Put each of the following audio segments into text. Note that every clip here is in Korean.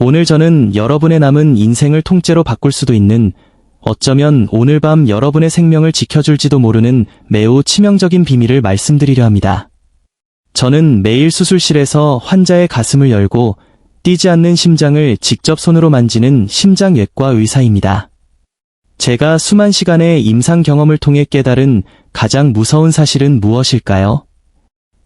오늘 저는 여러분의 남은 인생을 통째로 바꿀 수도 있는, 어쩌면 오늘 밤 여러분의 생명을 지켜줄지도 모르는 매우 치명적인 비밀을 말씀드리려 합니다. 저는 매일 수술실에서 환자의 가슴을 열고 뛰지 않는 심장을 직접 손으로 만지는 심장외과 의사입니다. 제가 수만 시간의 임상 경험을 통해 깨달은 가장 무서운 사실은 무엇일까요?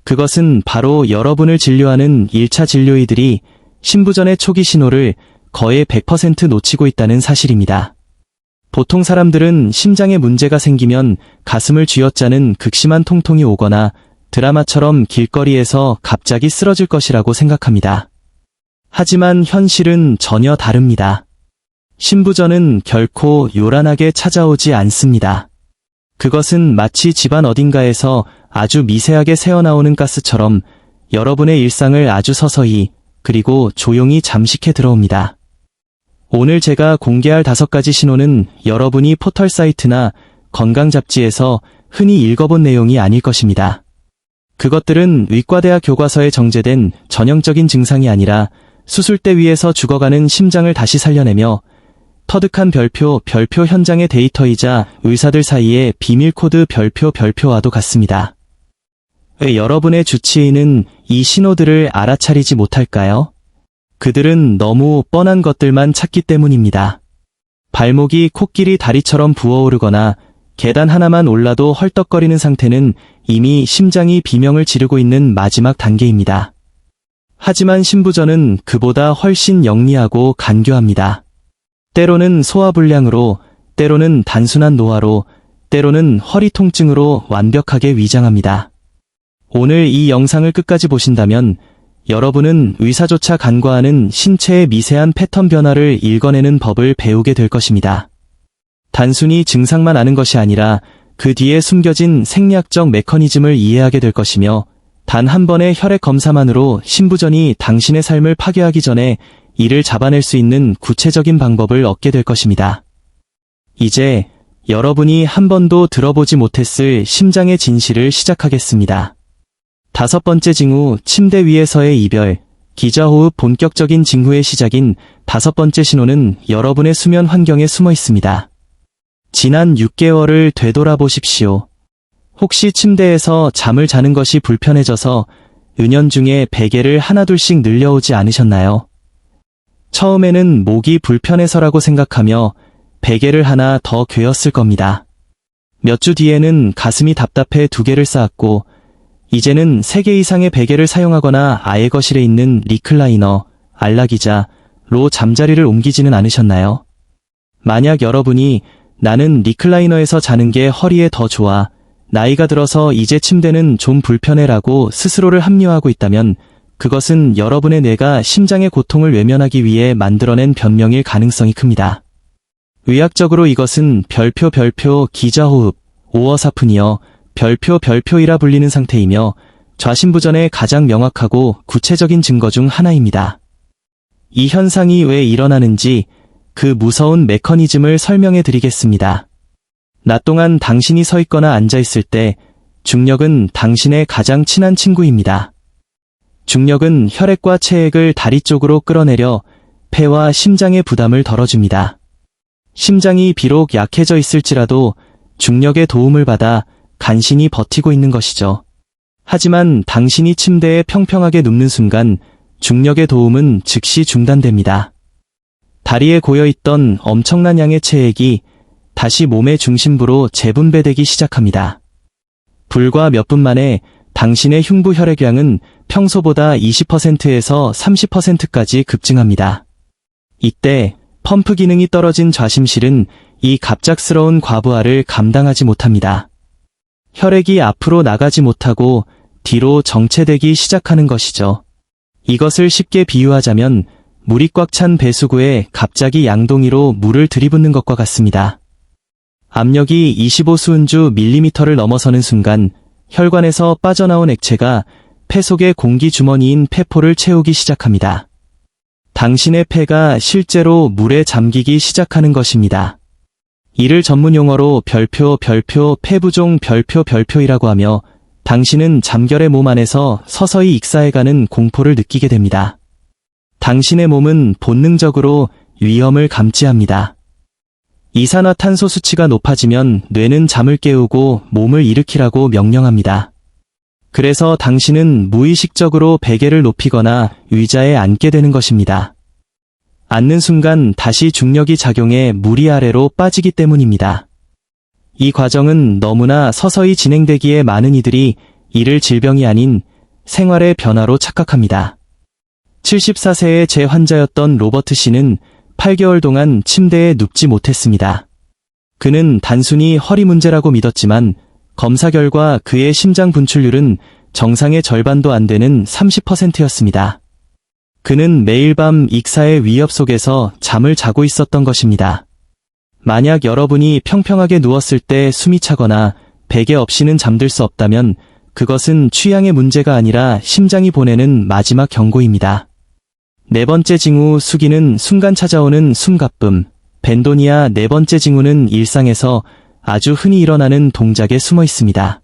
그것은 바로 여러분을 진료하는 1차 진료의들이 신부전의 초기 신호를 거의 100% 놓치고 있다는 사실입니다. 보통 사람들은 심장에 문제가 생기면 가슴을 쥐어짜는 극심한 통통이 오거나 드라마처럼 길거리에서 갑자기 쓰러질 것이라고 생각합니다. 하지만 현실은 전혀 다릅니다. 신부전은 결코 요란하게 찾아오지 않습니다. 그것은 마치 집안 어딘가에서 아주 미세하게 새어나오는 가스처럼 여러분의 일상을 아주 서서히 그리고 조용히 잠식해 들어옵니다. 오늘 제가 공개할 5가지 신호는 여러분이 포털 사이트나 건강 잡지에서 흔히 읽어본 내용이 아닐 것입니다. 그것들은 의과대학 교과서에 정제된 전형적인 증상이 아니라 수술대 위에서 죽어가는 심장을 다시 살려내며 터득한 별표 현장의 데이터이자 의사들 사이의 비밀 코드 별표와도 같습니다. 왜 여러분의 주치의는 이 신호들을 알아차리지 못할까요? 그들은 너무 뻔한 것들만 찾기 때문입니다. 발목이 코끼리 다리처럼 부어오르거나 계단 하나만 올라도 헐떡거리는 상태는 이미 심장이 비명을 지르고 있는 마지막 단계입니다. 하지만 신부전은 그보다 훨씬 영리하고 간교합니다. 때로는 소화불량으로, 때로는 단순한 노화로, 때로는 허리 통증으로 완벽하게 위장합니다. 오늘 이 영상을 끝까지 보신다면 여러분은 의사조차 간과하는 신체의 미세한 패턴 변화를 읽어내는 법을 배우게 될 것입니다. 단순히 증상만 아는 것이 아니라 그 뒤에 숨겨진 생리학적 메커니즘을 이해하게 될 것이며, 단 한 번의 혈액 검사만으로 신부전이 당신의 삶을 파괴하기 전에 이를 잡아낼 수 있는 구체적인 방법을 얻게 될 것입니다. 이제 여러분이 한 번도 들어보지 못했을 심장의 진실을 시작하겠습니다. 5번째 징후, 침대 위에서의 이별, 기저호흡. 본격적인 징후의 시작인 5번째 신호는 여러분의 수면 환경에 숨어 있습니다. 지난 6개월을 되돌아보십시오. 혹시 침대에서 잠을 자는 것이 불편해져서 은연중에 베개를 하나둘씩 늘려오지 않으셨나요? 처음에는 목이 불편해서라고 생각하며 베개를 하나 더 괴었을 겁니다. 몇 주 뒤에는 가슴이 답답해 2개를 쌓았고, 이제는 3개 이상의 베개를 사용하거나 아예 거실에 있는 리클라이너, 안락의자로 잠자리를 옮기지는 않으셨나요? 만약 여러분이 나는 리클라이너에서 자는 게 허리에 더 좋아, 나이가 들어서 이제 침대는 좀 불편해라고 스스로를 합리화하고 있다면 그것은 여러분의 뇌가 심장의 고통을 외면하기 위해 만들어낸 변명일 가능성이 큽니다. 의학적으로 이것은 별표 기저호흡, 오어사프니어, 별표이라 불리는 상태이며 좌심부전의 가장 명확하고 구체적인 증거 중 하나입니다. 이 현상이 왜 일어나는지 그 무서운 메커니즘을 설명해 드리겠습니다. 낮 동안 당신이 서 있거나 앉아 있을 때 중력은 당신의 가장 친한 친구입니다. 중력은 혈액과 체액을 다리 쪽으로 끌어내려 폐와 심장의 부담을 덜어줍니다. 심장이 비록 약해져 있을지라도 중력의 도움을 받아 간신히 버티고 있는 것이죠. 하지만 당신이 침대에 평평하게 눕는 순간 중력의 도움은 즉시 중단됩니다. 다리에 고여있던 엄청난 양의 체액이 다시 몸의 중심부로 재분배되기 시작합니다. 불과 몇 분 만에 당신의 흉부 혈액량은 평소보다 20%에서 30%까지 급증합니다. 이때 펌프 기능이 떨어진 좌심실은 이 갑작스러운 과부하를 감당하지 못합니다. 혈액이 앞으로 나가지 못하고 뒤로 정체되기 시작하는 것이죠. 이것을 쉽게 비유하자면 물이 꽉 찬 배수구에 갑자기 양동이로 물을 들이붓는 것과 같습니다. 압력이 25수은주 밀리미터를 넘어서는 순간 혈관에서 빠져나온 액체가 폐 속의 공기 주머니인 폐포를 채우기 시작합니다. 당신의 폐가 실제로 물에 잠기기 시작하는 것입니다. 이를 전문 용어로 폐부종 별표이라고 하며 당신은 잠결의 몸 안에서 서서히 익사해가는 공포를 느끼게 됩니다. 당신의 몸은 본능적으로 위험을 감지합니다. 이산화탄소 수치가 높아지면 뇌는 잠을 깨우고 몸을 일으키라고 명령합니다. 그래서 당신은 무의식적으로 베개를 높이거나 의자에 앉게 되는 것입니다. 앉는 순간 다시 중력이 작용해 무리 아래로 빠지기 때문입니다. 이 과정은 너무나 서서히 진행되기에 많은 이들이 이를 질병이 아닌 생활의 변화로 착각합니다. 74세의 제 환자였던 로버트 씨는 8개월 동안 침대에 눕지 못했습니다. 그는 단순히 허리 문제라고 믿었지만 검사 결과 그의 심장 분출률은 정상의 절반도 안 되는 30%였습니다. 그는 매일 밤 익사의 위협 속에서 잠을 자고 있었던 것입니다. 만약 여러분이 평평하게 누웠을 때 숨이 차거나 베개 없이는 잠들 수 없다면 그것은 취향의 문제가 아니라 심장이 보내는 마지막 경고입니다. 네 번째 징후 숙이는 순간 찾아오는 숨가쁨. 벤도니아 네 번째 징후는 일상에서 아주 흔히 일어나는 동작에 숨어 있습니다.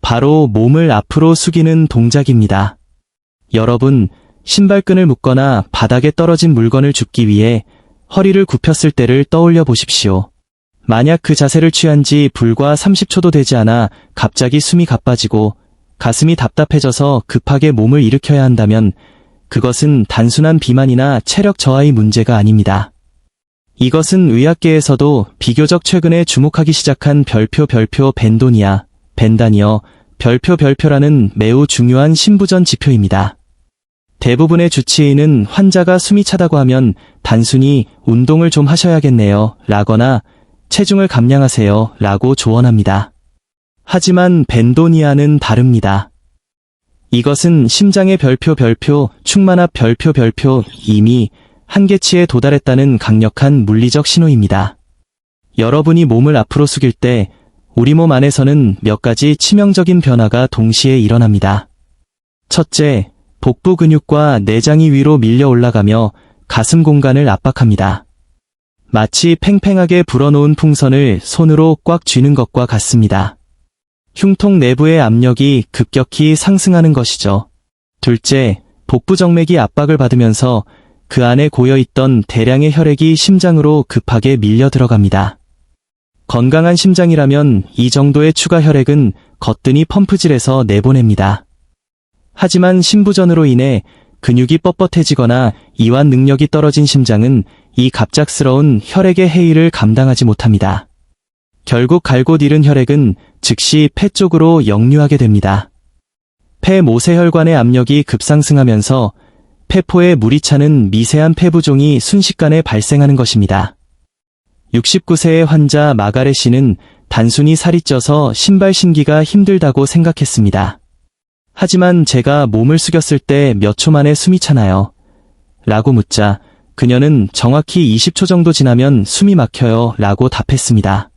바로 몸을 앞으로 숙이는 동작입니다. 여러분, 신발끈을 묶거나 바닥에 떨어진 물건을 줍기 위해 허리를 굽혔을 때를 떠올려 보십시오. 만약 그 자세를 취한 지 불과 30초도 되지 않아 갑자기 숨이 가빠지고 가슴이 답답해져서 급하게 몸을 일으켜야 한다면 그것은 단순한 비만이나 체력 저하의 문제가 아닙니다. 이것은 의학계에서도 비교적 최근에 주목하기 시작한 별표 벤도니아, 벤다니어, 별표라는 매우 중요한 신부전 지표입니다. 대부분의 주치의는 환자가 숨이 차다고 하면 단순히 운동을 좀 하셔야겠네요 라거나 체중을 감량하세요 라고 조언합니다. 하지만 벤도니아는 다릅니다. 이것은 심장의 별표 충만압 별표 이미 한계치에 도달했다는 강력한 물리적 신호입니다. 여러분이 몸을 앞으로 숙일 때 우리 몸 안에서는 몇 가지 치명적인 변화가 동시에 일어납니다. 첫째, 복부 근육과 내장이 위로 밀려 올라가며 가슴 공간을 압박합니다. 마치 팽팽하게 불어놓은 풍선을 손으로 꽉 쥐는 것과 같습니다. 흉통 내부의 압력이 급격히 상승하는 것이죠. 둘째, 복부 정맥이 압박을 받으면서 그 안에 고여있던 대량의 혈액이 심장으로 급하게 밀려 들어갑니다. 건강한 심장이라면 이 정도의 추가 혈액은 거뜬히 펌프질해서 내보냅니다. 하지만 신부전으로 인해 근육이 뻣뻣해지거나 이완 능력이 떨어진 심장은 이 갑작스러운 혈액의 해이를 감당하지 못합니다. 결국 갈곳 잃은 혈액은 즉시 폐 쪽으로 역류하게 됩니다. 폐 모세혈관의 압력이 급상승하면서 폐포에 물이 차는 미세한 폐부종이 순식간에 발생하는 것입니다. 69세의 환자 마가렛 씨는 단순히 살이 쪄서 신발 신기가 힘들다고 생각했습니다. 하지만 제가 몸을 숙였을 때 몇 초 만에 숨이 차나요? 라고 묻자 그녀는 정확히 20초 정도 지나면 숨이 막혀요 라고 답했습니다.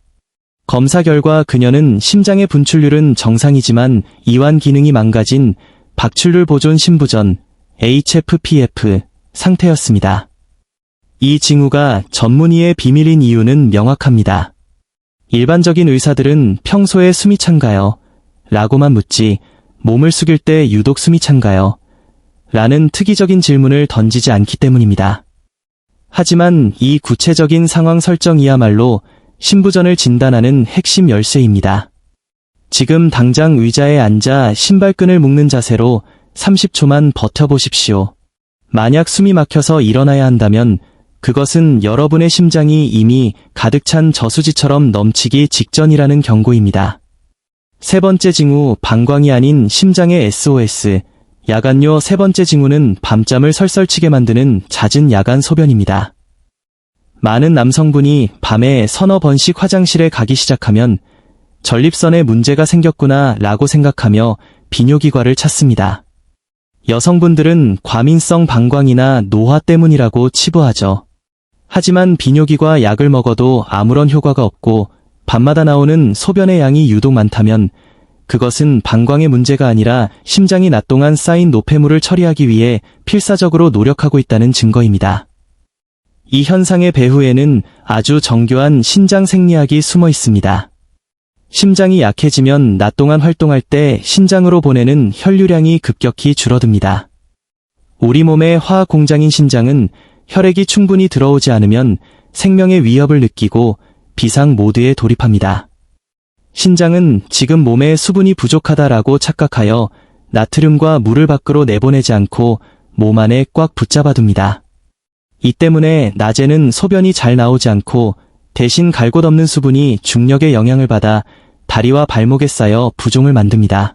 검사 결과 그녀는 심장의 분출률은 정상이지만 이완 기능이 망가진 박출률 보존 신부전 HFpF 상태였습니다. 이 징후가 전문의의 비밀인 이유는 명확합니다. 일반적인 의사들은 평소에 숨이 찬가요? 라고만 묻지 몸을 숙일 때 유독 숨이 찬가요? 라는 특이적인 질문을 던지지 않기 때문입니다. 하지만 이 구체적인 상황 설정이야말로 신부전을 진단하는 핵심 열쇠입니다. 지금 당장 의자에 앉아 신발끈을 묶는 자세로 30초만 버텨보십시오. 만약 숨이 막혀서 일어나야 한다면 그것은 여러분의 심장이 이미 가득 찬 저수지처럼 넘치기 직전이라는 경고입니다. 세 번째 징후, 방광이 아닌 심장의 SOS. 야간요. 세 번째 징후는 밤잠을 설설치게 만드는 잦은 야간 소변입니다. 많은 남성분이 밤에 서너 번씩 화장실에 가기 시작하면 전립선에 문제가 생겼구나 라고 생각하며 비뇨기과를 찾습니다. 여성분들은 과민성 방광이나 노화 때문이라고 치부하죠. 하지만 비뇨기과 약을 먹어도 아무런 효과가 없고 밤마다 나오는 소변의 양이 유독 많다면 그것은 방광의 문제가 아니라 심장이 낮 동안 쌓인 노폐물을 처리하기 위해 필사적으로 노력하고 있다는 증거입니다. 이 현상의 배후에는 아주 정교한 신장 생리학이 숨어 있습니다. 심장이 약해지면 낮 동안 활동할 때 신장으로 보내는 혈류량이 급격히 줄어듭니다. 우리 몸의 화학 공장인 신장은 혈액이 충분히 들어오지 않으면 생명의 위협을 느끼고 비상 모드에 돌입합니다. 신장은 지금 몸에 수분이 부족하다라고 착각하여 나트륨과 물을 밖으로 내보내지 않고 몸 안에 꽉 붙잡아둡니다. 이 때문에 낮에는 소변이 잘 나오지 않고 대신 갈 곳 없는 수분이 중력의 영향을 받아 다리와 발목에 쌓여 부종을 만듭니다.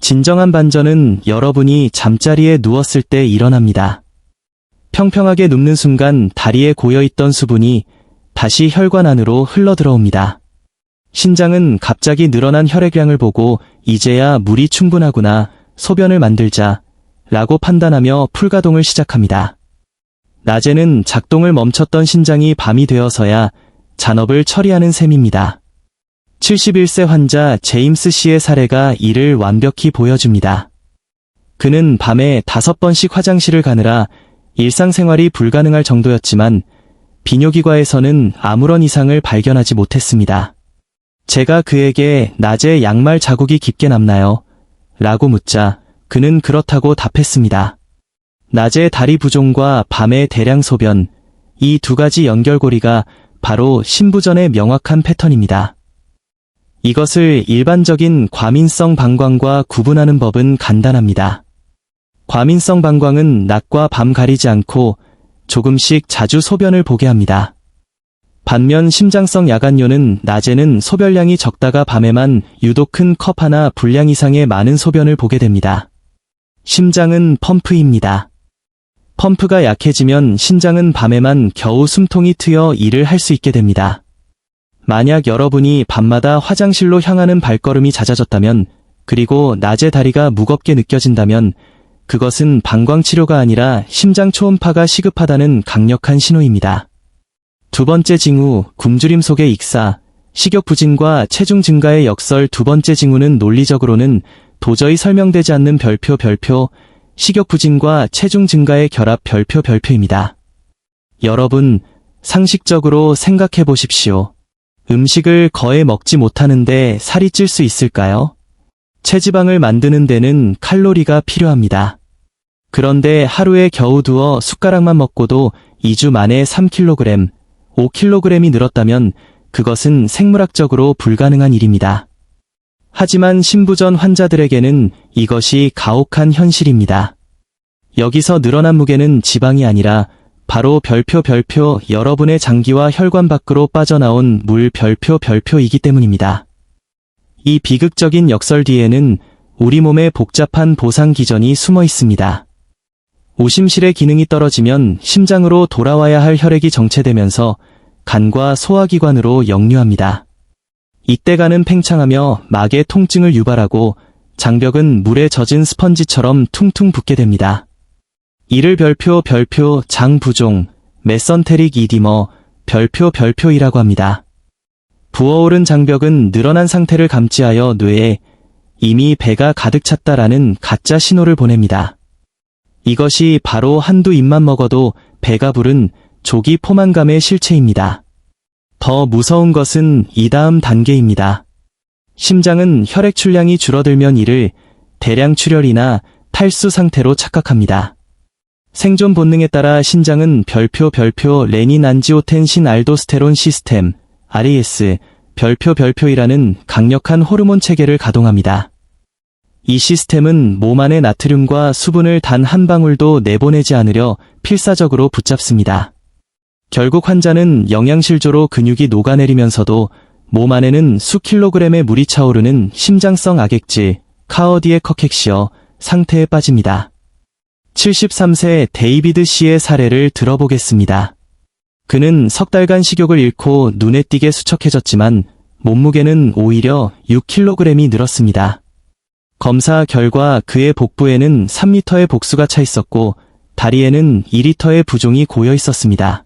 진정한 반전은 여러분이 잠자리에 누웠을 때 일어납니다. 평평하게 눕는 순간 다리에 고여있던 수분이 다시 혈관 안으로 흘러들어옵니다. 신장은 갑자기 늘어난 혈액량을 보고 이제야 물이 충분하구나, 소변을 만들자 라고 판단하며 풀가동을 시작합니다. 낮에는 작동을 멈췄던 신장이 밤이 되어서야 잔업을 처리하는 셈입니다. 71세 환자 제임스 씨의 사례가 이를 완벽히 보여줍니다. 그는 밤에 5번씩 화장실을 가느라 일상생활이 불가능할 정도였지만 비뇨기과에서는 아무런 이상을 발견하지 못했습니다. 제가 그에게 낮에 양말 자국이 깊게 남나요? 라고 묻자 그는 그렇다고 답했습니다. 낮에 다리 부종과 밤에 대량 소변, 이 두 가지 연결고리가 바로 신부전의 명확한 패턴입니다. 이것을 일반적인 과민성 방광과 구분하는 법은 간단합니다. 과민성 방광은 낮과 밤 가리지 않고 조금씩 자주 소변을 보게 합니다. 반면 심장성 야간뇨는 낮에는 소변량이 적다가 밤에만 유독 큰 컵 하나 분량 이상의 많은 소변을 보게 됩니다. 심장은 펌프입니다. 펌프가 약해지면 신장은 밤에만 겨우 숨통이 트여 일을 할 수 있게 됩니다. 만약 여러분이 밤마다 화장실로 향하는 발걸음이 잦아졌다면, 그리고 낮에 다리가 무겁게 느껴진다면 그것은 방광치료가 아니라 심장 초음파가 시급하다는 강력한 신호입니다. 두 번째 징후, 굶주림 속의 익사, 식욕부진과 체중 증가의 역설. 두 번째 징후는 논리적으로는 도저히 설명되지 않는 별표, 식욕부진과 체중 증가의 결합 별표입니다. 여러분, 상식적으로 생각해 보십시오. 음식을 거의 먹지 못하는데 살이 찔 수 있을까요? 체지방을 만드는 데는 칼로리가 필요합니다. 그런데 하루에 겨우 두어 숟가락만 먹고도 2주 만에 3kg, 5kg이 늘었다면 그것은 생물학적으로 불가능한 일입니다. 하지만 신부전 환자들에게는 이것이 가혹한 현실입니다. 여기서 늘어난 무게는 지방이 아니라 바로 별표 여러분의 장기와 혈관 밖으로 빠져나온 물 별표이기 때문입니다. 이 비극적인 역설 뒤에는 우리 몸의 복잡한 보상 기전이 숨어 있습니다. 오심실의 기능이 떨어지면 심장으로 돌아와야 할 혈액이 정체되면서 간과 소화기관으로 역류합니다. 이때 간은 팽창하며 막의 통증을 유발하고 장벽은 물에 젖은 스펀지처럼 퉁퉁 붓게 됩니다. 이를 별표 장부종, 메선테릭 이디머, 별표이라고 합니다. 부어오른 장벽은 늘어난 상태를 감지하여 뇌에 이미 배가 가득 찼다라는 가짜 신호를 보냅니다. 이것이 바로 한두 입만 먹어도 배가 부른 조기 포만감의 실체입니다. 더 무서운 것은 이 다음 단계입니다. 심장은 혈액 출량이 줄어들면 이를 대량 출혈이나 탈수 상태로 착각합니다. 생존 본능에 따라 신장은 별표 레닌 안지오텐신 알도스테론 시스템 RAS 별표이라는 강력한 호르몬 체계를 가동합니다. 이 시스템은 몸 안의 나트륨과 수분을 단 한 방울도 내보내지 않으려 필사적으로 붙잡습니다. 결국 환자는 영양실조로 근육이 녹아내리면서도 몸 안에는 수킬로그램의 물이 차오르는 심장성 악액질, 카어디액 커캑시어 상태에 빠집니다. 73세 데이비드 씨의 사례를 들어보겠습니다. 그는 석 달간 식욕을 잃고 눈에 띄게 수척해졌지만 몸무게는 오히려 6kg이 늘었습니다. 검사 결과 그의 복부에는 3리터의 복수가 차 있었고 다리에는 2리터의 부종이 고여 있었습니다.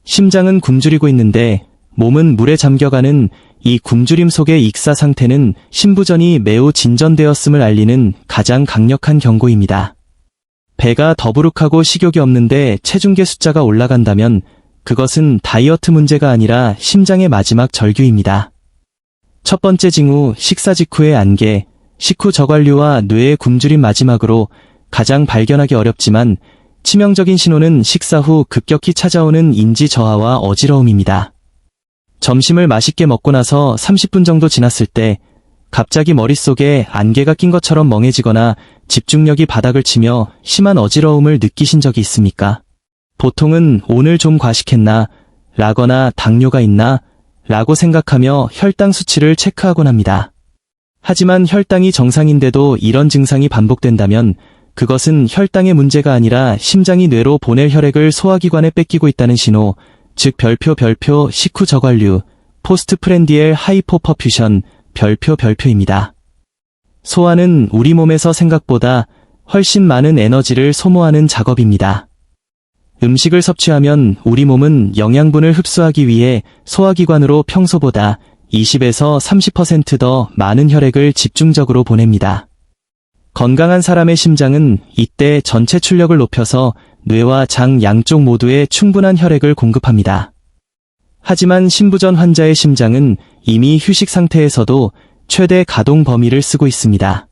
심장은 굶주리고 있는데 몸은 물에 잠겨가는 이 굶주림 속의 익사 상태는 신부전이 매우 진전되었음을 알리는 가장 강력한 경고입니다. 배가 더부룩하고 식욕이 없는데 체중계 숫자가 올라간다면 그것은 다이어트 문제가 아니라 심장의 마지막 절규입니다. 첫 번째 징후, 식사 직후의 안개, 식후 저관류와 뇌의 굶주림. 마지막으로 가장 발견하기 어렵지만 치명적인 신호는 식사 후 급격히 찾아오는 인지 저하와 어지러움입니다. 점심을 맛있게 먹고 나서 30분 정도 지났을 때 갑자기 머릿속에 안개가 낀 것처럼 멍해지거나 집중력이 바닥을 치며 심한 어지러움을 느끼신 적이 있습니까? 보통은 오늘 좀 과식했나 라거나 당뇨가 있나 라고 생각하며 혈당 수치를 체크하곤 합니다. 하지만 혈당이 정상인데도 이런 증상이 반복된다면 그것은 혈당의 문제가 아니라 심장이 뇌로 보낼 혈액을 소화기관에 뺏기고 있다는 신호, 즉 별표 식후 저관류, 포스트프렌디엘 하이포퍼퓨션, 별표입니다. 소화는 우리 몸에서 생각보다 훨씬 많은 에너지를 소모하는 작업입니다. 음식을 섭취하면 우리 몸은 영양분을 흡수하기 위해 소화기관으로 평소보다 20에서 30% 더 많은 혈액을 집중적으로 보냅니다. 건강한 사람의 심장은 이때 전체 출력을 높여서 뇌와 장 양쪽 모두에 충분한 혈액을 공급합니다. 하지만 심부전 환자의 심장은 이미 휴식 상태에서도 최대 가동 범위를 쓰고 있습니다.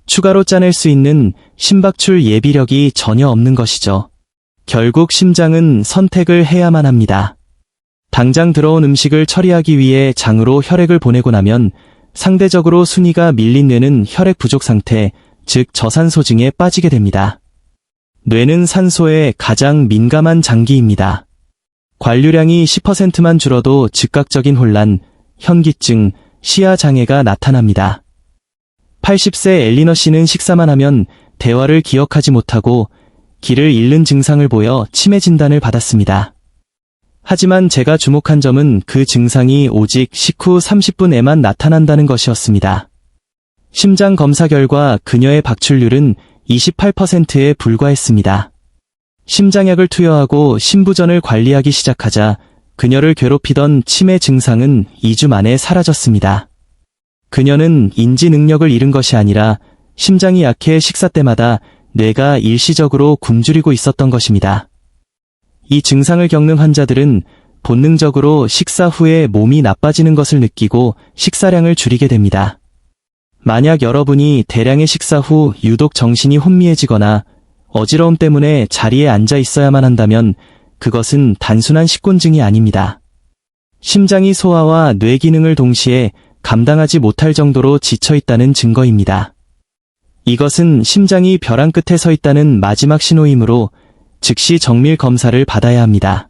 추가로 짜낼 수 있는 심박출 예비력이 전혀 없는 것이죠. 결국 심장은 선택을 해야만 합니다. 당장 들어온 음식을 처리하기 위해 장으로 혈액을 보내고 나면 상대적으로 순위가 밀린 뇌는 혈액 부족 상태, 즉 저산소증에 빠지게 됩니다. 뇌는 산소에 가장 민감한 장기입니다. 관류량이 10%만 줄어도 즉각적인 혼란, 현기증, 시야 장애가 나타납니다. 80세 엘리너 씨는 식사만 하면 대화를 기억하지 못하고 길을 잃는 증상을 보여 치매 진단을 받았습니다. 하지만 제가 주목한 점은 그 증상이 오직 식후 30분에만 나타난다는 것이었습니다. 심장 검사 결과 그녀의 박출률은 28%에 불과했습니다. 심장약을 투여하고 심부전을 관리하기 시작하자 그녀를 괴롭히던 치매 증상은 2주 만에 사라졌습니다. 그녀는 인지 능력을 잃은 것이 아니라 심장이 약해 식사 때마다 뇌가 일시적으로 굶주리고 있었던 것입니다. 이 증상을 겪는 환자들은 본능적으로 식사 후에 몸이 나빠지는 것을 느끼고 식사량을 줄이게 됩니다. 만약 여러분이 대량의 식사 후 유독 정신이 혼미해지거나 어지러움 때문에 자리에 앉아 있어야만 한다면 그것은 단순한 식곤증이 아닙니다. 심장이 소화와 뇌 기능을 동시에 감당하지 못할 정도로 지쳐 있다는 증거입니다. 이것은 심장이 벼랑 끝에 서 있다는 마지막 신호이므로 즉시 정밀 검사를 받아야 합니다.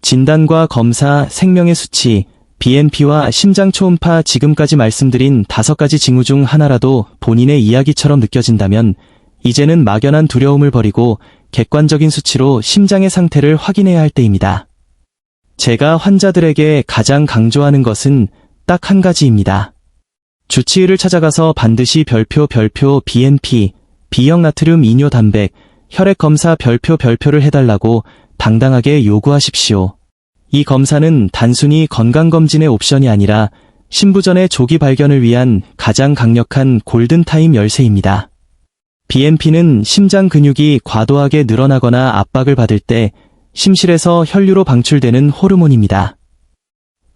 진단과 검사, 생명의 수치, BNP와 심장 초음파 지금까지 말씀드린 5가지 징후 중 하나라도 본인의 이야기처럼 느껴진다면 이제는 막연한 두려움을 버리고 객관적인 수치로 심장의 상태를 확인해야 할 때입니다. 제가 환자들에게 가장 강조하는 것은 딱 한 가지입니다. 주치의를 찾아가서 반드시 별표 BNP, B형 나트륨 이뇨 단백, 혈액 검사 별표를 해달라고 당당하게 요구하십시오. 이 검사는 단순히 건강검진의 옵션이 아니라 심부전의 조기 발견을 위한 가장 강력한 골든타임 열쇠입니다. BNP는 심장 근육이 과도하게 늘어나거나 압박을 받을 때 심실에서 혈류로 방출되는 호르몬입니다.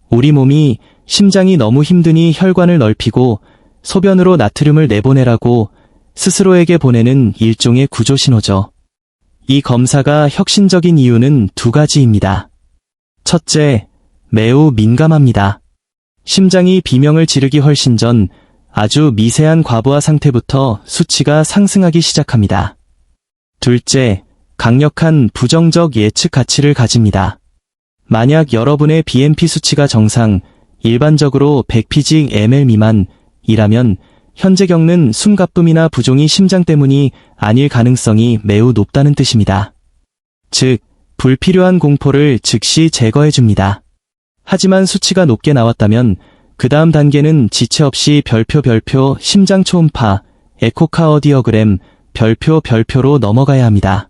우리 몸이 심장이 너무 힘드니 혈관을 넓히고 소변으로 나트륨을 내보내라고 스스로에게 보내는 일종의 구조 신호죠. 이 검사가 혁신적인 이유는 2가지입니다. 첫째, 매우 민감합니다. 심장이 비명을 지르기 훨씬 전 아주 미세한 과부하 상태부터 수치가 상승하기 시작합니다. 둘째, 강력한 부정적 예측 가치를 가집니다. 만약 여러분의 BNP 수치가 정상, 일반적으로 100pg/ml 미만이라면 현재 겪는 숨가쁨이나 부종이 심장 때문이 아닐 가능성이 매우 높다는 뜻입니다. 즉, 불필요한 공포를 즉시 제거해줍니다. 하지만 수치가 높게 나왔다면 그 다음 단계는 지체 없이 별표 심장 초음파, 에코카어디어그램, 별표로 넘어가야 합니다.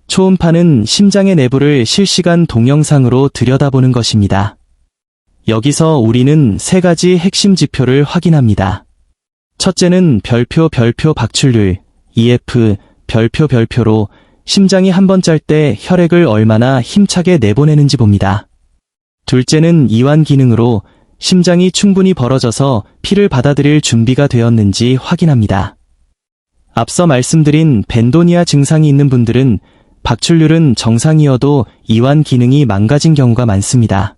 초음파는 심장의 내부를 실시간 동영상으로 들여다보는 것입니다. 여기서 우리는 3가지 핵심 지표를 확인합니다. 첫째는 별표 박출률, EF, 별표로 심장이 한 번 짤 때 혈액을 얼마나 힘차게 내보내는지 봅니다. 둘째는 이완 기능으로 심장이 충분히 벌어져서 피를 받아들일 준비가 되었는지 확인합니다. 앞서 말씀드린 벤도니아 증상이 있는 분들은 박출률은 정상이어도 이완 기능이 망가진 경우가 많습니다.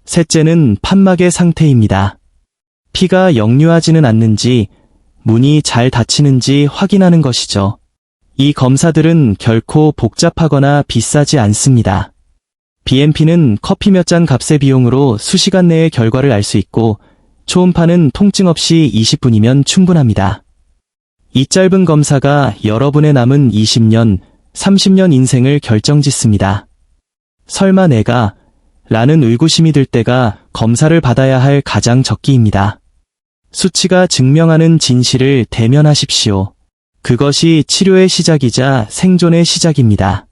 셋째는 판막의 상태입니다. 피가 역류하지는 않는지, 문이 잘 닫히는지 확인하는 것이죠. 이 검사들은 결코 복잡하거나 비싸지 않습니다. BMP는 커피 몇 잔 값의 비용으로 수시간 내에 결과를 알 수 있고, 초음파는 통증 없이 20분이면 충분합니다. 이 짧은 검사가 여러분의 남은 20년, 30년 인생을 결정짓습니다. 설마 내가 라는 의구심이 들 때가 검사를 받아야 할 가장 적기입니다. 수치가 증명하는 진실을 대면하십시오. 그것이 치료의 시작이자 생존의 시작입니다.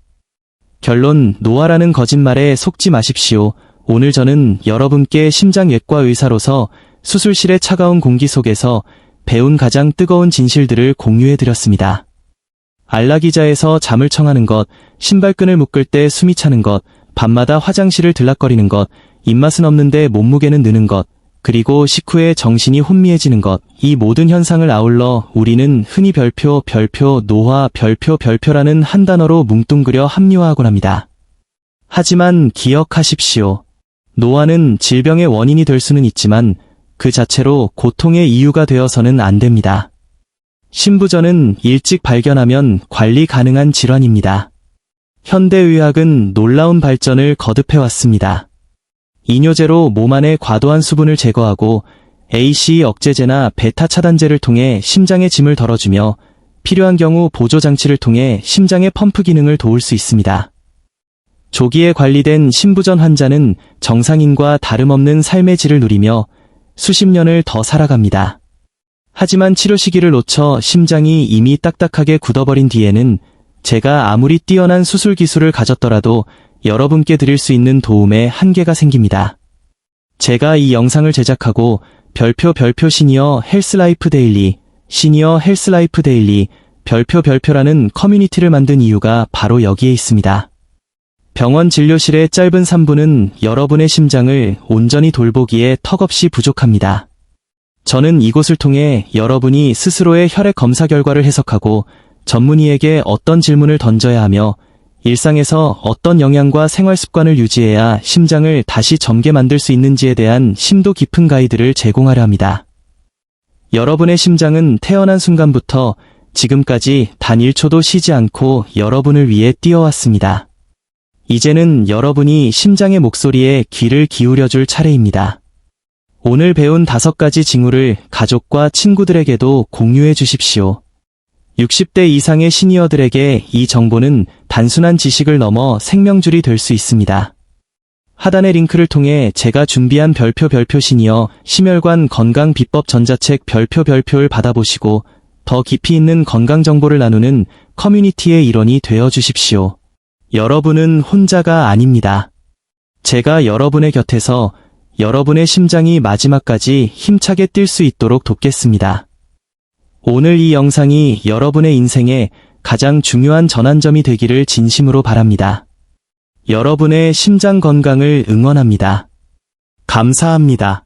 결론, 노화라는 거짓말에 속지 마십시오. 오늘 저는 여러분께 심장외과 의사로서 수술실의 차가운 공기 속에서 배운 가장 뜨거운 진실들을 공유해드렸습니다. 안락의자에서 잠을 청하는 것, 신발끈을 묶을 때 숨이 차는 것, 밤마다 화장실을 들락거리는 것, 입맛은 없는데 몸무게는 느는 것, 그리고 식후에 정신이 혼미해지는 것, 이 모든 현상을 아울러 우리는 흔히 별표, 노화, 별표라는 한 단어로 뭉뚱그려 합리화하곤 합니다. 하지만 기억하십시오. 노화는 질병의 원인이 될 수는 있지만 그 자체로 고통의 이유가 되어서는 안 됩니다. 신부전은 일찍 발견하면 관리 가능한 질환입니다. 현대의학은 놀라운 발전을 거듭해왔습니다. 이뇨제로 몸 안의 과도한 수분을 제거하고 ACE 억제제나 베타 차단제를 통해 심장의 짐을 덜어주며 필요한 경우 보조장치를 통해 심장의 펌프 기능을 도울 수 있습니다. 조기에 관리된 신부전 환자는 정상인과 다름없는 삶의 질을 누리며 수십 년을 더 살아갑니다. 하지만 치료 시기를 놓쳐 심장이 이미 딱딱하게 굳어버린 뒤에는 제가 아무리 뛰어난 수술 기술을 가졌더라도 여러분께 드릴 수 있는 도움에 한계가 생깁니다. 제가 이 영상을 제작하고 별표 시니어 헬스라이프 데일리, 별표라는 커뮤니티를 만든 이유가 바로 여기에 있습니다. 병원 진료실의 짧은 3분은 여러분의 심장을 온전히 돌보기에 턱없이 부족합니다. 저는 이곳을 통해 여러분이 스스로의 혈액 검사 결과를 해석하고 전문의에게 어떤 질문을 던져야 하며 일상에서 어떤 영양과 생활 습관을 유지해야 심장을 다시 젊게 만들 수 있는지에 대한 심도 깊은 가이드를 제공하려 합니다. 여러분의 심장은 태어난 순간부터 지금까지 단 1초도 쉬지 않고 여러분을 위해 뛰어왔습니다. 이제는 여러분이 심장의 목소리에 귀를 기울여줄 차례입니다. 오늘 배운 5가지 징후를 가족과 친구들에게도 공유해 주십시오. 60대 이상의 시니어들에게 이 정보는 단순한 지식을 넘어 생명줄이 될 수 있습니다. 하단의 링크를 통해 제가 준비한 별표 시니어 심혈관 건강 비법 전자책 별표를 받아보시고 더 깊이 있는 건강 정보를 나누는 커뮤니티의 일원이 되어 주십시오. 여러분은 혼자가 아닙니다. 제가 여러분의 곁에서 여러분의 심장이 마지막까지 힘차게 뛸 수 있도록 돕겠습니다. 오늘 이 영상이 여러분의 인생에 가장 중요한 전환점이 되기를 진심으로 바랍니다. 여러분의 심장 건강을 응원합니다. 감사합니다.